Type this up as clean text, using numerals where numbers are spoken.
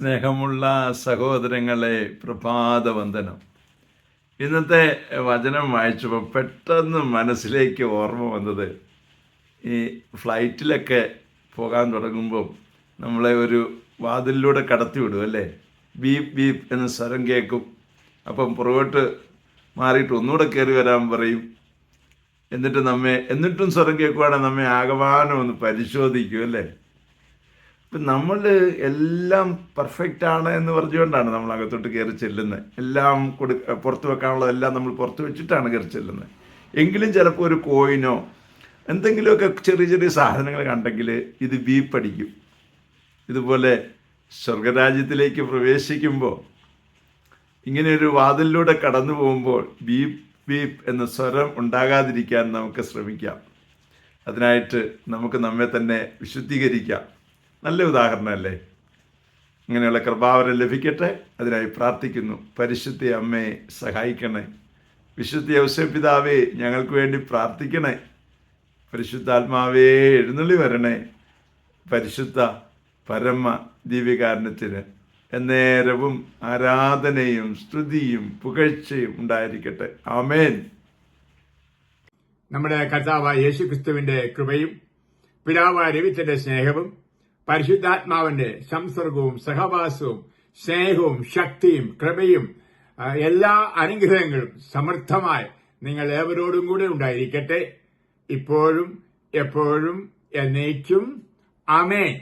സ്നേഹമുള്ള സഹോദരങ്ങളെ, പ്രഭാതവന്ദനം. ഇന്നത്തെ വചനം വായിച്ചപ്പോൾ പെട്ടെന്ന് മനസ്സിലേക്ക് ഓർമ്മ വന്നത്, ഈ ഫ്ലൈറ്റിലൊക്കെ പോകാൻ തുടങ്ങുമ്പോൾ നമ്മളെ ഒരു വാതിലിലൂടെ കടത്തി വിടും അല്ലേ? ബീപ്പ് ബീപ്പ് എന്ന സ്വരം കേൾക്കും. അപ്പം പുറകോട്ട് മാറിയിട്ട് ഒന്നുകൂടെ കയറി വരാൻ പറയും. എന്നിട്ടും സ്വരം കേൾക്കുവാണെങ്കിൽ നമ്മെ ആകമാനം ഒന്ന് പരിശോധിക്കും അല്ലേ? ഇപ്പം നമ്മൾ എല്ലാം പെർഫെക്റ്റ് ആണ് എന്ന് പറഞ്ഞുകൊണ്ടാണ് നമ്മൾ അകത്തോട്ട് കയറി ചെല്ലുന്നത്. എല്ലാം പുറത്ത് വെക്കാനുള്ളതെല്ലാം നമ്മൾ പുറത്ത് വെച്ചിട്ടാണ് കയറി ചെല്ലുന്നത്. എങ്കിലും ചിലപ്പോൾ ഒരു കോയിനോ എന്തെങ്കിലുമൊക്കെ ചെറിയ ചെറിയ സാധനങ്ങൾ കണ്ടെങ്കിൽ ഇത് ബീപ്പടിക്കും. ഇതുപോലെ സ്വർഗരാജ്യത്തിലേക്ക് പ്രവേശിക്കുമ്പോൾ ഇങ്ങനെയൊരു വാതിലിലൂടെ കടന്നു പോകുമ്പോൾ ബീപ്പ് ബീപ്പ് എന്ന സ്വരം ഉണ്ടാകാതിരിക്കാൻ നമുക്ക് ശ്രമിക്കാം. അതിനായിട്ട് നമുക്ക് നമ്മെ തന്നെ വിശുദ്ധീകരിക്കാം. നല്ല ഉദാഹരണമല്ലേ? ഇങ്ങനെയുള്ള കൃപാവരം ലഭിക്കട്ടെ, അതിനായി പ്രാർത്ഥിക്കുന്നു. പരിശുദ്ധ അമ്മയെ സഹായിക്കണേ. വിശുദ്ധ ഔസേപ്പിതാവേ, ഞങ്ങൾക്ക് വേണ്ടി പ്രാർത്ഥിക്കണേ. പരിശുദ്ധാത്മാവേ, എഴുന്നള്ളി വരണേ. പരിശുദ്ധ പരമ ദിവ്യകാരുണ്യത്തിന് എന്നേരവും ആരാധനയും സ്തുതിയും പുകഴ്ചയും ഉണ്ടായിരിക്കട്ടെ. ആമേൻ. നമ്മുടെ കർത്താവായ യേശുക്രിസ്തുവിന്റെ കൃപയും പിതാവായ ദൈവത്തിന്റെ സ്നേഹവും പരിശുദ്ധാത്മാവിന്റെ സംസർഗവും സഹവാസവും സ്നേഹവും ശക്തിയും കൃപയും എല്ലാ അനുഗ്രഹങ്ങളും സമൃദ്ധമായി നിങ്ങൾ ഏവരോടും കൂടെ ഉണ്ടായിരിക്കട്ടെ, ഇപ്പോഴും എപ്പോഴും എന്നേക്കും. ആമേൻ.